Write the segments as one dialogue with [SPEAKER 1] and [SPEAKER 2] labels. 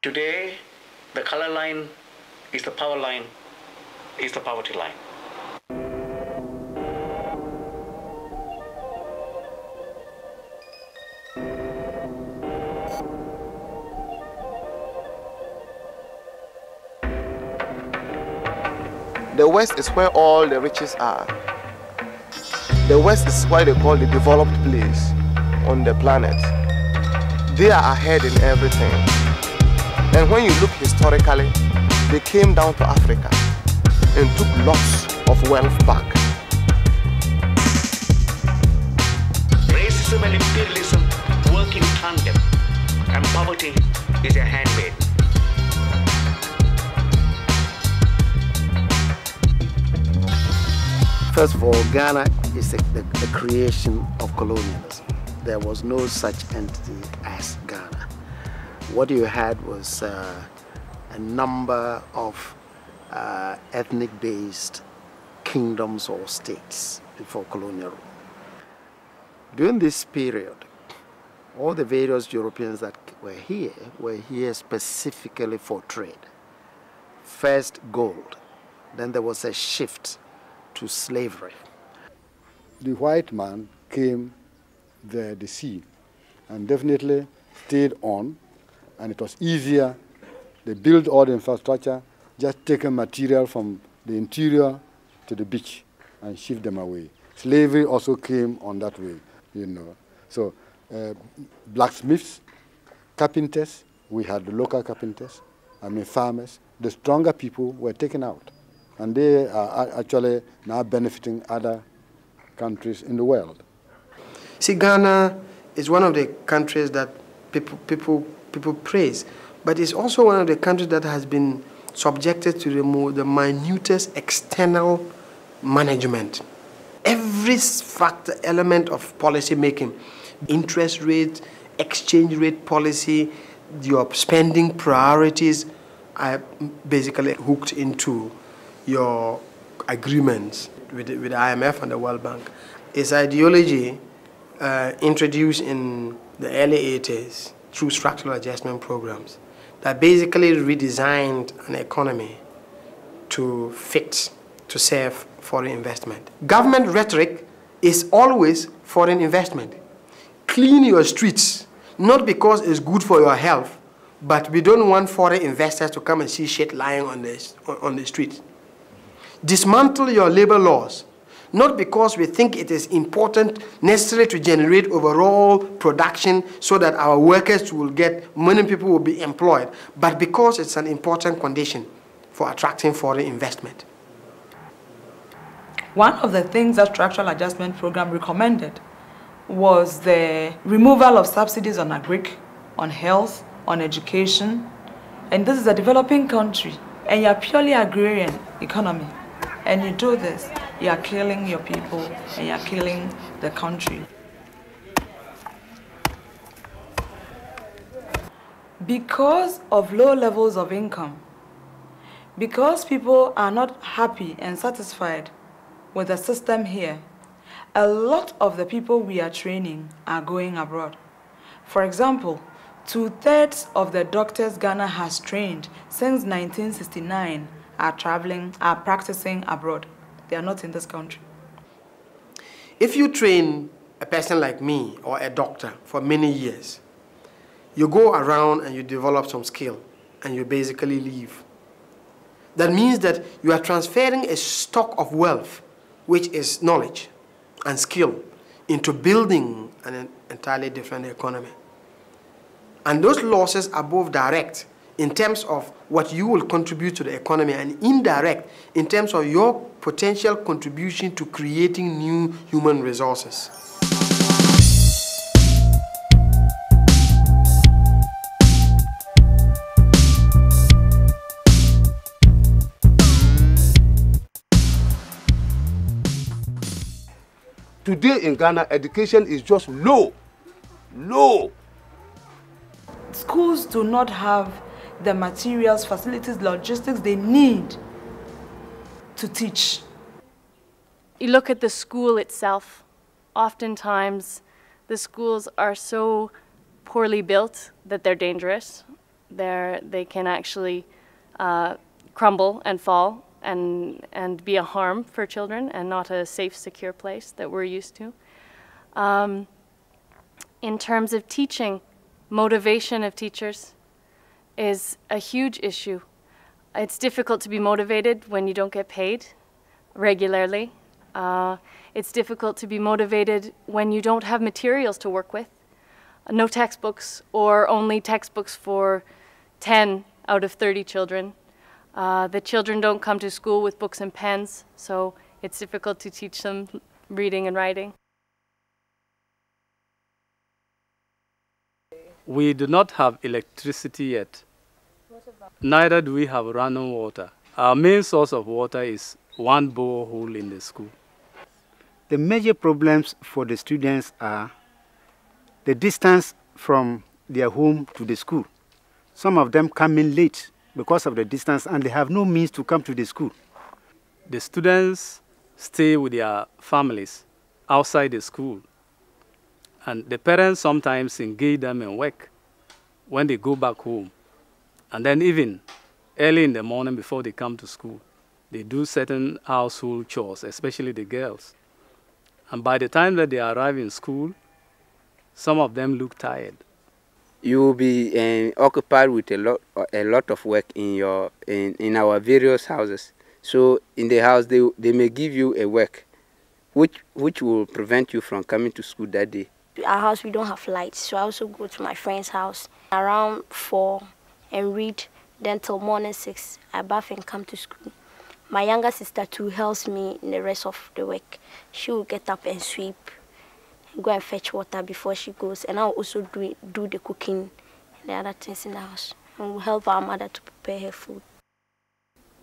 [SPEAKER 1] Today, the color line is the power line, is the poverty line.
[SPEAKER 2] The West is where all the riches are. The West is what they call the developed place on the planet. They are ahead in everything. And when you look historically, they came down to Africa and took lots of wealth back.
[SPEAKER 1] Racism and imperialism work in tandem, and poverty is a handmaid.
[SPEAKER 3] First of all, Ghana is the creation of colonialism. There was no such entity as Ghana. What you had was a number of ethnic-based kingdoms or states before colonial rule. During this period, all the various Europeans that were here specifically for trade. First gold, then there was a shift to slavery.
[SPEAKER 4] The white man came the sea and definitely stayed on, and it was easier. They built all the infrastructure, just taking material from the interior to the beach and ship them away. Slavery also came on that way, you know. So blacksmiths, carpenters, we had the local carpenters, farmers. The stronger people were taken out. And they are actually now benefiting other countries in the world.
[SPEAKER 5] See, Ghana is one of the countries that people praise, but it's also one of the countries that has been subjected to the minutest external management. Every factor, element of policy making, interest rate, exchange rate policy, your spending priorities are basically hooked into your agreements with the IMF and the World Bank. Its ideology introduced in the early 80s through structural adjustment programs that basically redesigned an economy to fit, to serve foreign investment. Government rhetoric is always foreign investment. Clean your streets, not because it's good for your health, but we don't want foreign investors to come and see shit lying on the streets. Dismantle your labor laws, not because we think it is important, necessary to generate overall production so that our workers will get, many people will be employed, but because it's an important condition for attracting foreign investment.
[SPEAKER 6] One of the things that Structural Adjustment Program recommended was the removal of subsidies on agric, on health, on education. And this is a developing country, and you're purely agrarian economy. And you do this, you are killing your people and you are killing the country. Because of low levels of income, because people are not happy and satisfied with the system here, a lot of the people we are training are going abroad. For example, 2/3 of the doctors Ghana has trained since 1969 are practicing abroad. They are not in this country.
[SPEAKER 5] If you train a person like me or a doctor for many years, you go around and you develop some skill and you basically leave. That means that you are transferring a stock of wealth, which is knowledge and skill, into building an entirely different economy. And those losses are both direct in terms of what you will contribute to the economy, and indirect in terms of your potential contribution to creating new human resources.
[SPEAKER 7] Today in Ghana, education is just low.
[SPEAKER 6] Schools do not have the materials, facilities, logistics they need to teach.
[SPEAKER 8] You look at the school itself. Oftentimes, the schools are so poorly built that they're dangerous. They can actually crumble and fall and be a harm for children and not a safe, secure place that we're used to. In terms of teaching, motivation of teachers is a huge issue. It's difficult to be motivated when you don't get paid regularly. It's difficult to be motivated when you don't have materials to work with. No textbooks, or only textbooks for 10 out of 30 children. The children don't come to school with books and pens, so it's difficult to teach them reading and writing.
[SPEAKER 9] We do not have electricity yet. Neither do we have running water. Our main source of water is one borehole in the school.
[SPEAKER 10] The major problems for the students are the distance from their home to the school. Some of them come in late because of the distance and they have no means to come to the school.
[SPEAKER 9] The students stay with their families outside the school. And the parents sometimes engage them in work when they go back home. And then even early in the morning before they come to school, they do certain household chores, especially the girls. And by the time that they arrive in school, some of them look tired.
[SPEAKER 11] You will be occupied with a lot of work in our various houses. So in the house, they may give you a work which will prevent you from coming to school that day.
[SPEAKER 12] Our house, we don't have lights, so I also go to my friend's house around 4 and read, then till morning 6, I bath and come to school. My younger sister too helps me in the rest of the work. She will get up and sweep, and go and fetch water before she goes, and I'll also do the cooking and the other things in the house, and we'll help our mother to prepare her food.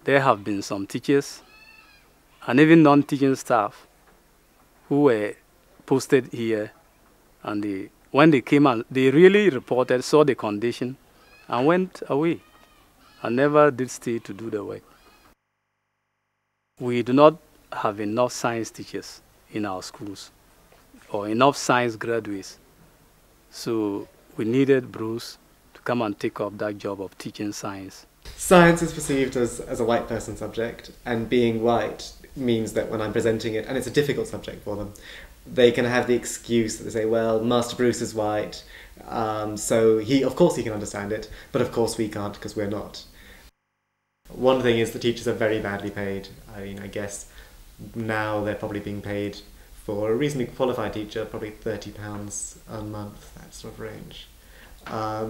[SPEAKER 9] There have been some teachers and even non-teaching staff who were posted here, and when they came out, they really reported, saw the condition, and went away, and never did stay to do the work. We do not have enough science teachers in our schools, or enough science graduates. So we needed Bruce to come and take up that job of teaching science.
[SPEAKER 13] Science is perceived as a white person subject, and being white means that when I'm presenting it, and it's a difficult subject for them, they can have the excuse that they say, well, Master Bruce is white, so of course he can understand it, but of course we can't because we're not. One thing is the teachers are very badly paid. I mean, I guess now they're probably being paid for a reasonably qualified teacher, probably £30 a month, that sort of range,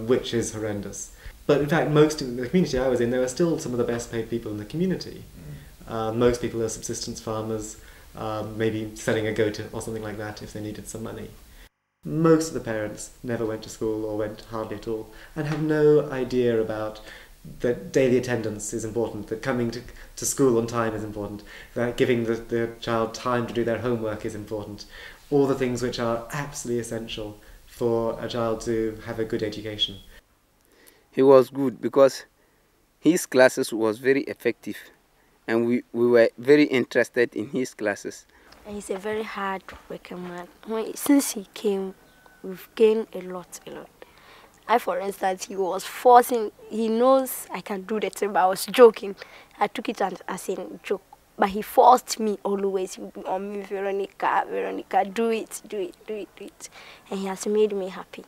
[SPEAKER 13] which is horrendous. But in fact, most in the community I was in, there were still some of the best paid people in the community. Most people are subsistence farmers, maybe selling a goat or something like that if they needed some money. Most of the parents never went to school or went hardly at all and have no idea about that daily attendance is important, that coming to school on time is important, that giving the child time to do their homework is important. All the things which are absolutely essential for a child to have a good education.
[SPEAKER 11] He was good because his classes was very effective, and we were very interested in his classes.
[SPEAKER 12] And he's a very hard working man. Since he came, we've gained a lot. For instance, he was forcing, he knows I can do that, but I was joking. I took it as a joke. But he forced me always. He would be on me, Veronica, do it. And he has made me happy.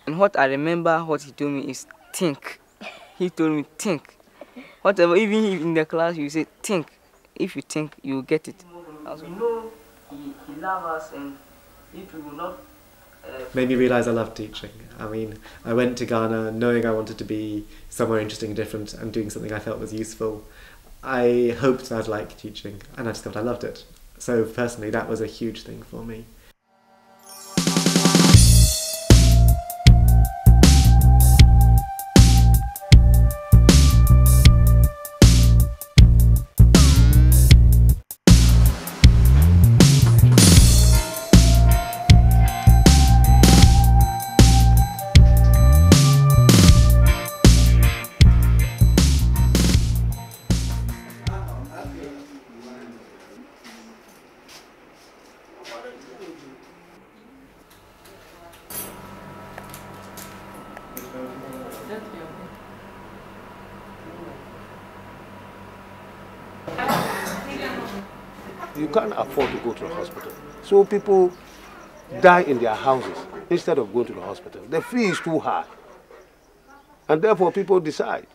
[SPEAKER 14] And what I remember, what he told me is think. He told me think. Whatever, even in the class, you say think. If you think, you will get it.
[SPEAKER 15] We know he loves us, and if we will not...
[SPEAKER 13] Made me realise I loved teaching. I mean, I went to Ghana knowing I wanted to be somewhere interesting and different and doing something I felt was useful. I hoped I'd like teaching, and I discovered I loved it. So personally, that was a huge thing for me.
[SPEAKER 7] You can't afford to go to the hospital. So people die in their houses instead of going to the hospital. The fee is too high. And therefore people decide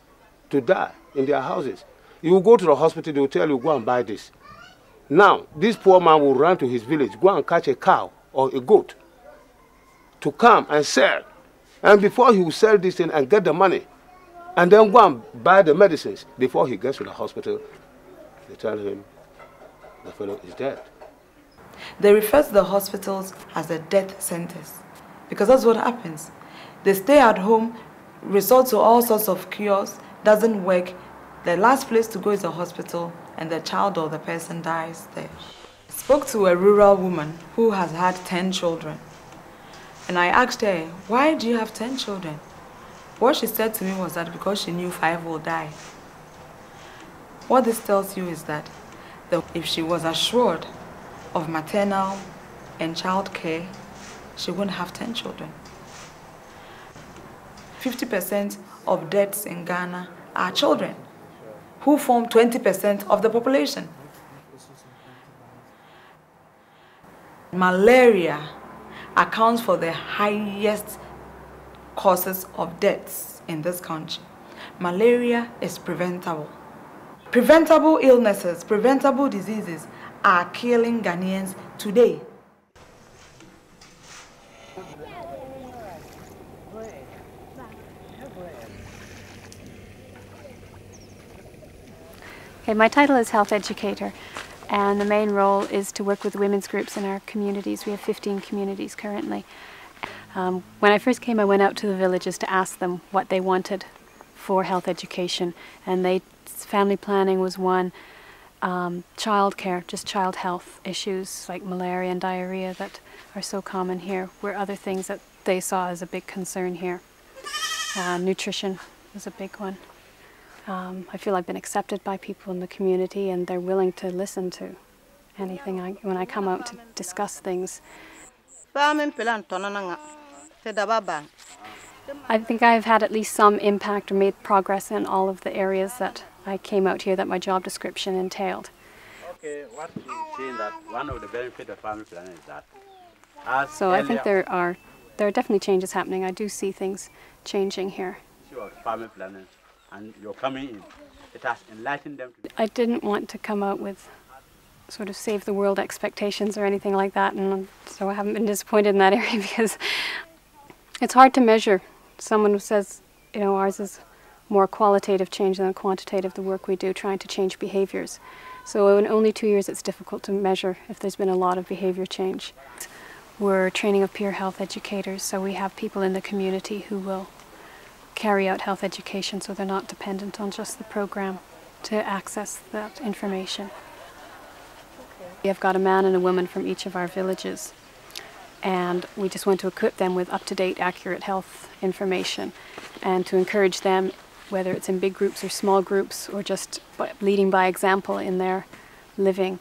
[SPEAKER 7] to die in their houses. You go to the hospital, they will tell you, go and buy this. Now, this poor man will run to his village, go and catch a cow or a goat to come and sell. And before he will sell this thing and get the money, and then go and buy the medicines, before he gets to the hospital, they tell him the fellow is dead.
[SPEAKER 6] They refer to the hospitals as the death centers because that's what happens. They stay at home, resort to all sorts of cures, doesn't work. The last place to go is the hospital, and the child or the person dies there. I spoke to a rural woman who has had 10 children. And I asked her, why do you have 10 children? What she said to me was that because she knew 5 will die. What this tells you is that if she was assured of maternal and child care, she wouldn't have 10 children. 50% of deaths in Ghana are children, who form 20% of the population. Malaria accounts for the highest causes of deaths in this country. Malaria is preventable. Preventable illnesses, preventable diseases are killing Ghanaians today.
[SPEAKER 16] Okay, my title is Health Educator, and the main role is to work with women's groups in our communities. We have 15 communities currently. When I first came, I went out to the villages to ask them what they wanted for health education, and family planning was one, child care, just child health issues like malaria and diarrhea that are so common here were other things that they saw as a big concern here. Nutrition was a big one. I feel I've been accepted by people in the community, and they're willing to listen to anything when I come out to discuss things. I think I've had at least some impact or made progress in all of the areas that I came out here that my job description entailed.
[SPEAKER 17] Okay, what you saying that one of the benefits of family planning is that
[SPEAKER 16] so I think there are definitely changes happening. I do see things changing here.
[SPEAKER 17] Sure, family planning, and you're coming in. It has enlightened them.
[SPEAKER 16] I didn't want to come out with sort of save the world expectations or anything like that, and so I haven't been disappointed in that area because it's hard to measure. Someone who says, you know, ours is more qualitative change than quantitative, the work we do, trying to change behaviors. So in only 2 years it's difficult to measure if there's been a lot of behavior change. We're training of peer health educators, so we have people in the community who will carry out health education so they're not dependent on just the program to access that information. We have got a man and a woman from each of our villages, and we just want to equip them with up-to-date, accurate health information and to encourage them, whether it's in big groups or small groups or just leading by example in their living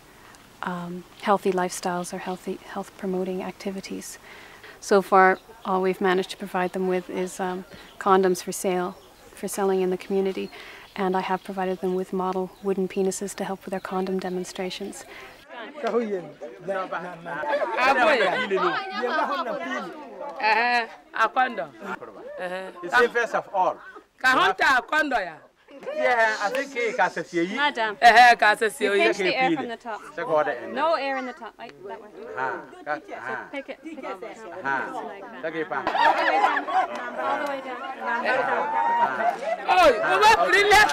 [SPEAKER 16] healthy lifestyles or health promoting activities. So far, all we've managed to provide them with is condoms for selling in the community, and I have provided them with model wooden penises to help with their condom demonstrations.
[SPEAKER 17] It's first of all. Yeah, I think he can see.
[SPEAKER 16] Madam,
[SPEAKER 17] you
[SPEAKER 16] pinch the air from the top. No air in the top. That way. So pick it. Pick it. All the way down. All the way down.
[SPEAKER 17] Oh, brilliant!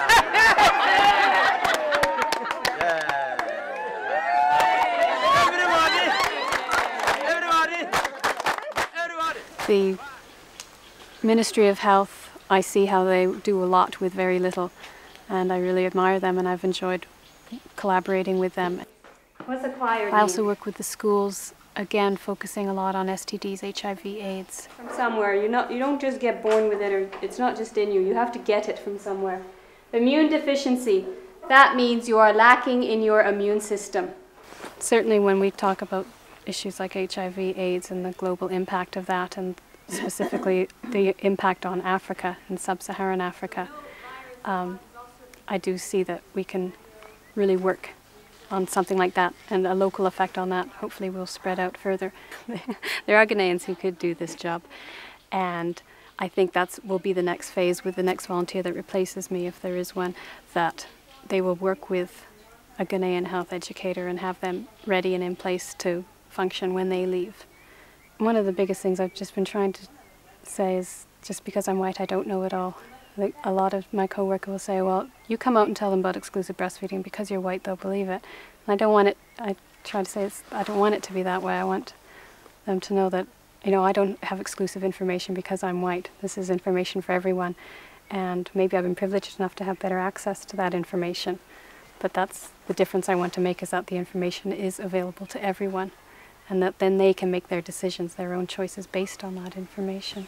[SPEAKER 17] Everybody!
[SPEAKER 16] The Ministry of Health, I see how they do a lot with very little, and I really admire them, and I've enjoyed collaborating with them.
[SPEAKER 18] What's acquired?
[SPEAKER 16] I also work with the schools, again focusing a lot on STDs, HIV, AIDS.
[SPEAKER 18] From somewhere. You don't just get born with it, or it's not just in you. You have to get it from somewhere. Immune deficiency. That means you are lacking in your immune system.
[SPEAKER 16] Certainly when we talk about issues like HIV, AIDS, and the global impact of that, and specifically the impact on Africa and sub-Saharan Africa, I do see that we can really work on something like that, and a local effect on that hopefully will spread out further. There are Ghanaians who could do this job, and I think that will be the next phase with the next volunteer that replaces me, if there is one, that they will work with a Ghanaian health educator and have them ready and in place to function when they leave. One of the biggest things I've just been trying to say is, just because I'm white, I don't know it all. Like, a lot of my co-workers will say, well, you come out and tell them about exclusive breastfeeding, because you're white, they'll believe it. And I don't want it, I try to say, I don't want it to be that way. I want them to know that, you know, I don't have exclusive information because I'm white. This is information for everyone. And maybe I've been privileged enough to have better access to that information. But that's the difference I want to make, is that the information is available to everyone, and that then they can make their decisions, their own choices based on that information.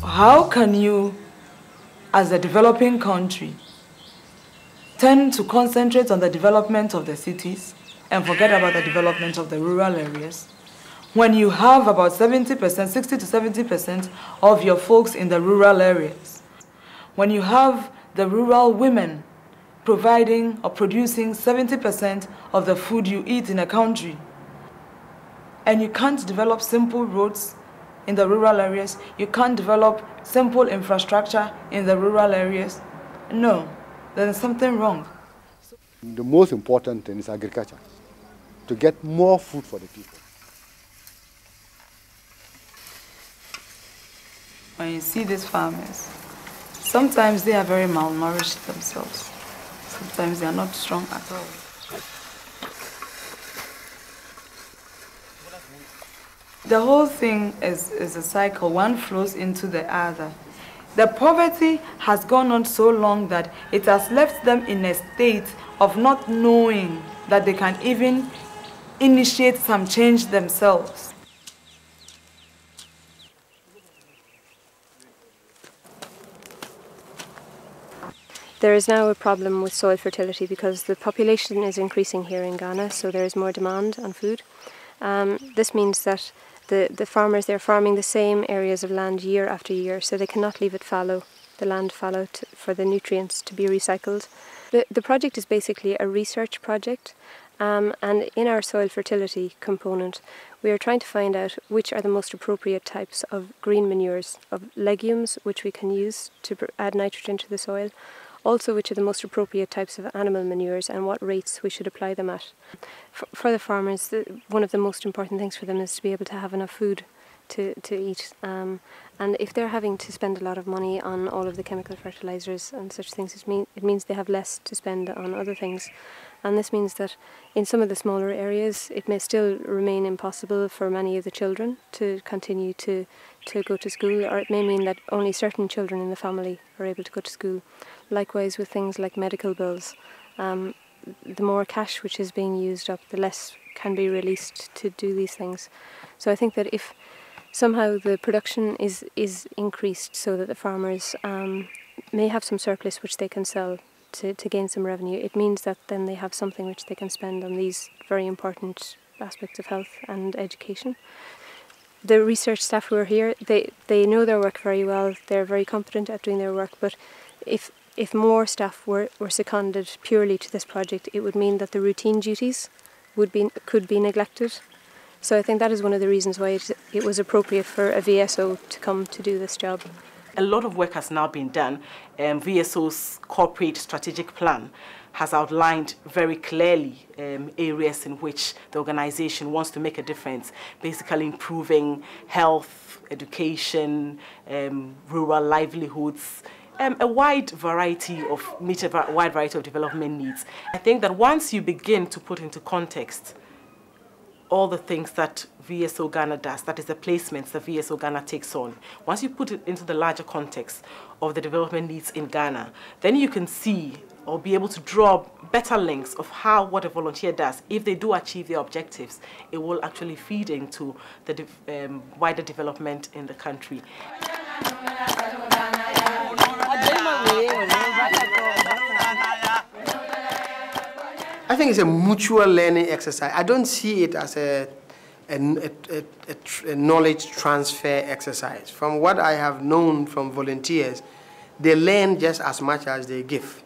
[SPEAKER 6] How can you, as a developing country, tend to concentrate on the development of the cities and forget about the development of the rural areas, when you have about 70%, 60 to 70% of your folks in the rural areas? When you have the rural women providing or producing 70% of the food you eat in a country, and you can't develop simple roads in the rural areas, you can't develop simple infrastructure in the rural areas, no, there's something wrong.
[SPEAKER 4] The most important thing is agriculture, to get more food for the people.
[SPEAKER 6] When you see these farmers, sometimes they are very malnourished themselves. Sometimes they are not strong at all. The whole thing is a cycle. One flows into the other. The poverty has gone on so long that it has left them in a state of not knowing that they can even initiate some change themselves.
[SPEAKER 18] There is now a problem with soil fertility because the population is increasing here in Ghana, so there is more demand on food. This means that the farmers, they're farming the same areas of land year after year, so they cannot leave it fallow, the land fallow, for the nutrients to be recycled. The project is basically a research project, and in our soil fertility component, we are trying to find out which are the most appropriate types of green manures, of legumes which we can use to add nitrogen to the soil, also which are the most appropriate types of animal manures and what rates we should apply them at. For the farmers, one of the most important things for them is to be able to have enough food to eat. And if they're having to spend a lot of money on all of the chemical fertilizers and such things, it means they have less to spend on other things. And this means that in some of the smaller areas, it may still remain impossible for many of the children to continue to go to school, or it may mean that only certain children in the family are able to go to school. Likewise with things like medical bills. The more cash which is being used up, the less can be released to do these things. So I think that if somehow the production is increased so that the farmers may have some surplus which they can sell to gain some revenue, it means that then they have something which they can spend on these very important aspects of health and education. The research staff who are here, they know their work very well, they're very competent at doing their work, but if more staff were seconded purely to this project, it would mean that the routine duties could be neglected. So I think that is one of the reasons why it was appropriate for a VSO to come to do this job.
[SPEAKER 19] A lot of work has now been done. VSO's corporate strategic plan has outlined very clearly areas in which the organization wants to make a difference, basically improving health, education, rural livelihoods, a wide variety of development needs. I think that once you begin to put into context all the things that VSO Ghana does, that is the placements that VSO Ghana takes on, once you put it into the larger context of the development needs in Ghana, then you can see or be able to draw better links of how what a volunteer does, if they do achieve their objectives, it will actually feed into the wider development in the country.
[SPEAKER 5] think it's a mutual learning exercise. I don't see it as a knowledge transfer exercise. From what I have known from volunteers, they learn just as much as they give.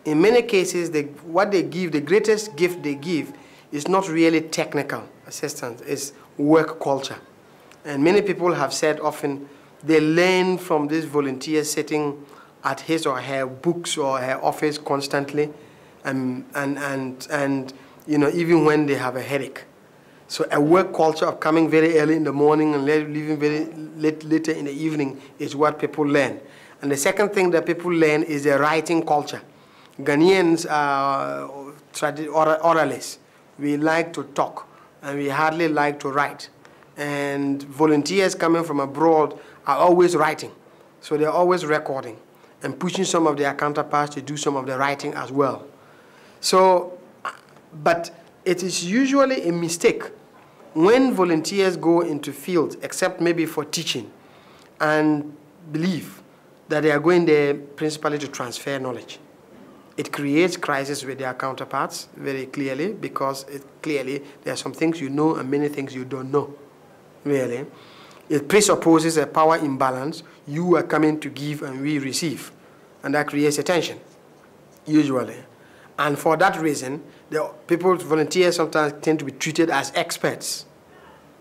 [SPEAKER 5] In many cases, what they give, the greatest gift they give, is not really technical assistance, it's work culture. And many people have said often they learn from this volunteer sitting at his or her books or her office constantly, and you know, even when they have a headache. So a work culture of coming very early in the morning and leaving very later in the evening is what people learn. And the second thing that people learn is the writing culture. Ghanaians are oralists. We like to talk, and we hardly like to write. And volunteers coming from abroad are always writing. So they're always recording and pushing some of their counterparts to do some of the writing as well. So, but it is usually a mistake when volunteers go into fields, except maybe for teaching, and believe that they are going there principally to transfer knowledge. It creates crisis with their counterparts very clearly, because clearly there are some things you know and many things you don't know, really. It presupposes a power imbalance. You are coming to give and we receive, and that creates a tension, usually. And for that reason, volunteers sometimes tend to be treated as experts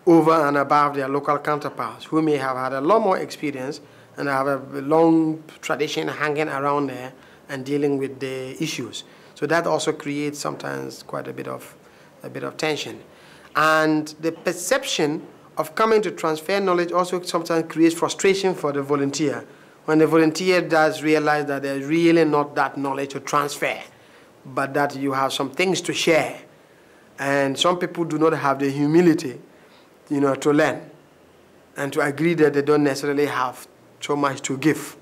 [SPEAKER 5] over and above their local counterparts, who may have had a lot more experience and have a long tradition hanging around there and dealing with the issues. So that also creates sometimes quite a bit of tension. And the perception of coming to transfer knowledge also sometimes creates frustration for the volunteer, when the volunteer does realize that there's really not that knowledge to transfer, but that you have some things to share. And some people do not have the humility, you know, to learn and to agree that they don't necessarily have so much to give.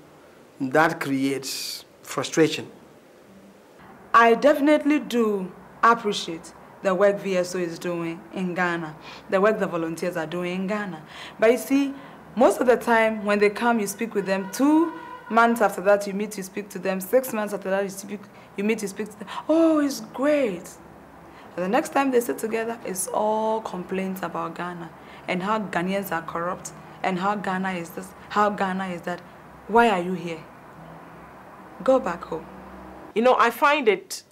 [SPEAKER 5] That creates frustration.
[SPEAKER 6] I definitely do appreciate the work VSO is doing in Ghana, the work the volunteers are doing in Ghana. But you see, most of the time when they come, you speak with them. 2 months after that, you meet, you speak to them. 6 months after that, you meet, you speak to them. Oh, it's great. And the next time they sit together, it's all complaints about Ghana and how Ghanaians are corrupt and how Ghana is this, how Ghana is that. Why are you here? Go back home.
[SPEAKER 19] You know, I find it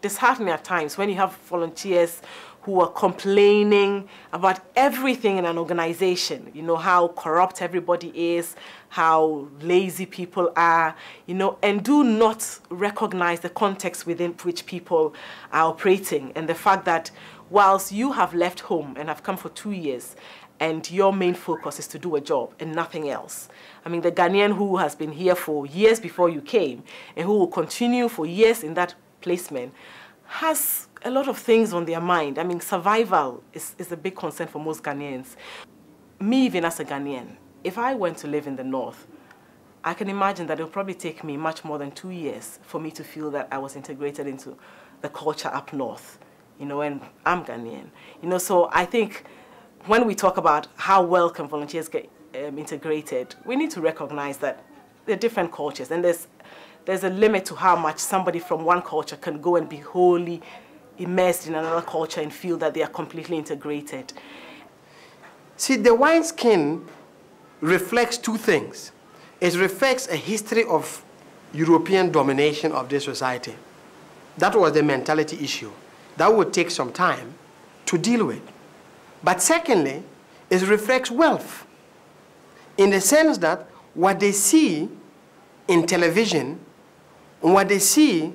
[SPEAKER 19] disheartening at times when you have volunteers who are complaining about everything in an organization. You know, how corrupt everybody is, how lazy people are, you know, and do not recognize the context within which people are operating, and the fact that whilst you have left home and have come for 2 years, and your main focus is to do a job and nothing else. I mean, the Ghanaian who has been here for years before you came and who will continue for years in that placement has a lot of things on their mind. I mean, survival is a big concern for most Ghanaians. Me, even as a Ghanaian, if I went to live in the north, I can imagine that it will probably take me much more than 2 years for me to feel that I was integrated into the culture up north, you know, and I'm Ghanaian. You know, so I think when we talk about how well can volunteers get integrated, we need to recognize that there are different cultures, and there's a limit to how much somebody from one culture can go and be wholly immersed in another culture and feel that they are completely integrated.
[SPEAKER 5] See, the wine skin reflects 2 things. It reflects a history of European domination of this society. That was the mentality issue. That would take some time to deal with. But secondly, it reflects wealth, in the sense that what they see in television and what they see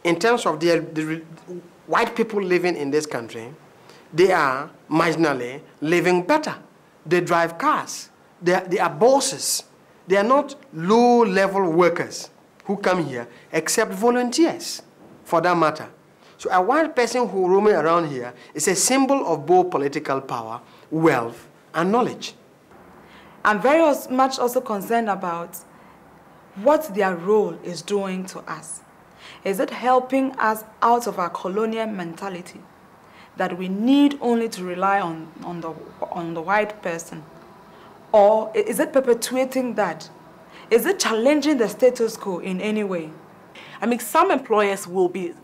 [SPEAKER 5] in terms of the white people living in this country, they are marginally living better. They drive cars. They are bosses. They are not low-level workers who come here, except volunteers, for that matter. So a white person who roaming around here is a symbol of both political power, wealth, and knowledge.
[SPEAKER 6] I'm very much also concerned about what their role is doing to us. Is it helping us out of our colonial mentality that we need only to rely on the white person? Or is it perpetuating that? Is it challenging the status quo in any way?
[SPEAKER 19] I mean, some employers will be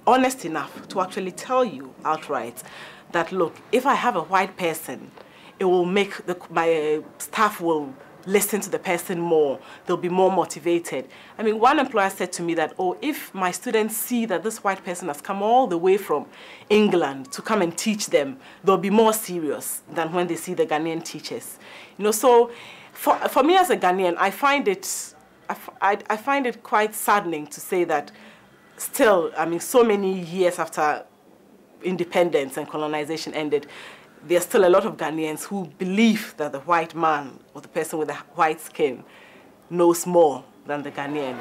[SPEAKER 19] honest enough to actually tell you outright that, look, if I have a white person, it will make my staff will listen to the person more. They'll be more motivated. I mean, one employer said to me that, oh, if my students see that this white person has come all the way from England to come and teach them, they'll be more serious than when they see the Ghanaian teachers. You know, so for me as a Ghanaian, I find it quite saddening to say that still, I mean, so many years after independence and colonization ended, there's still a lot of Ghanaians who believe that the white man or the person with the white skin knows more than the Ghanaian.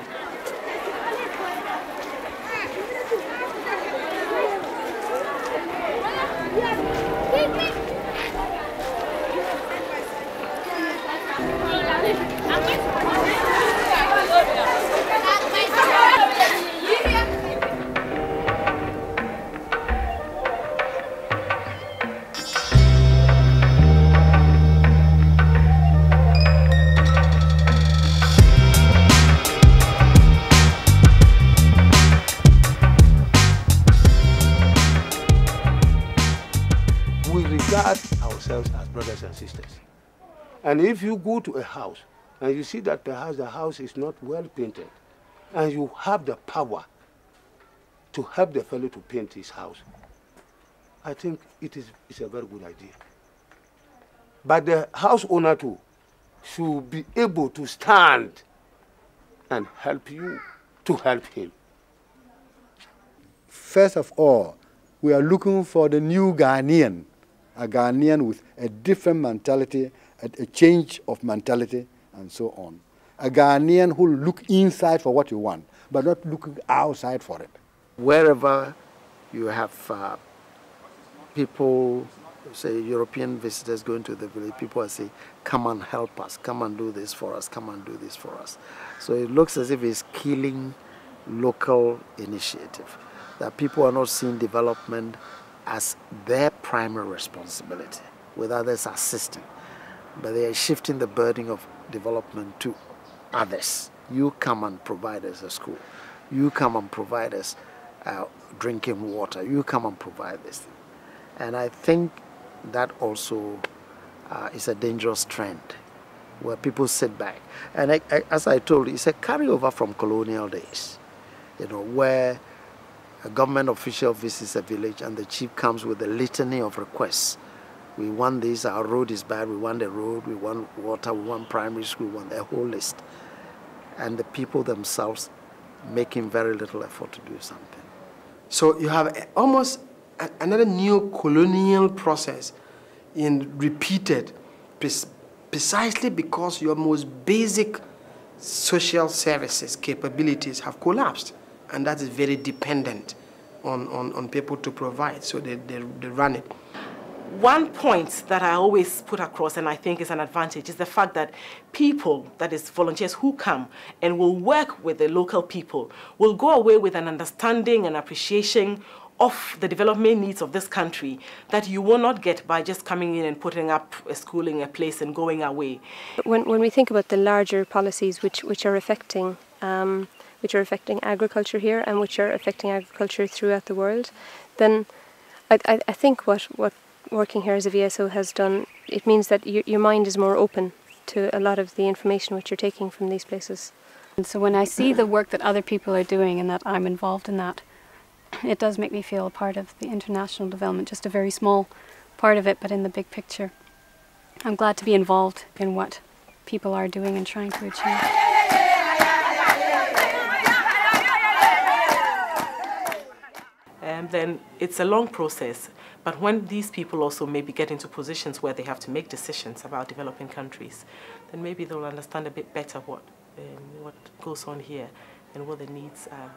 [SPEAKER 7] Ourselves as brothers and sisters. And if you go to a house and you see that perhaps the house is not well painted, and you have the power to help the fellow to paint his house, I think it's a very good idea. But the house owner too should be able to stand and help you to help him.
[SPEAKER 4] First of all, we are looking for the new Ghanaian, a Ghanaian with a different mentality, a change of mentality, and so on. A Ghanaian who will look inside for what you want, but not looking outside for it.
[SPEAKER 3] Wherever you have people, say European visitors going to the village, people are saying, come and help us, come and do this for us, come and do this for us. So it looks as if it's killing local initiative, that people are not seeing development as their primary responsibility, with others assisting, but they are shifting the burden of development to others. You come and provide us a school. You come and provide us drinking water. You come and provide this. And I think that also is a dangerous trend where people sit back. And as I told you, it's a carryover from colonial days, you know, where a government official visits a village and the chief comes with a litany of requests. We want this, our road is bad, we want the road, we want water, we want primary school, we want a whole list. And the people themselves making very little effort to do something.
[SPEAKER 5] So you have almost another neo-colonial process repeated precisely because your most basic social services capabilities have collapsed. And that is very dependent on people to provide, so they run it.
[SPEAKER 19] One point that I always put across, and I think is an advantage, is the fact that people, that is volunteers who come and will work with the local people, will go away with an understanding and appreciation of the development needs of this country that you will not get by just coming in and putting up a school in a place and going away.
[SPEAKER 18] When we think about the larger policies which are affecting agriculture here and which are affecting agriculture throughout the world, then I think what working here as a VSO has done, it means that your mind is more open to a lot of the information which you're taking from these places.
[SPEAKER 16] And so when I see the work that other people are doing and that I'm involved in that, it does make me feel a part of the international development, just a very small part of it, but in the big picture. I'm glad to be involved in what people are doing and trying to achieve.
[SPEAKER 19] And then it's a long process, but when these people also maybe get into positions where they have to make decisions about developing countries, then maybe they'll understand a bit better what goes on here and what the needs are.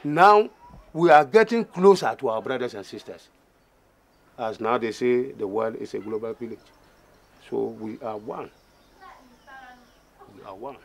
[SPEAKER 7] Now we are getting closer to our brothers and sisters. As now they say, the world is a global village. So we are one. We are one.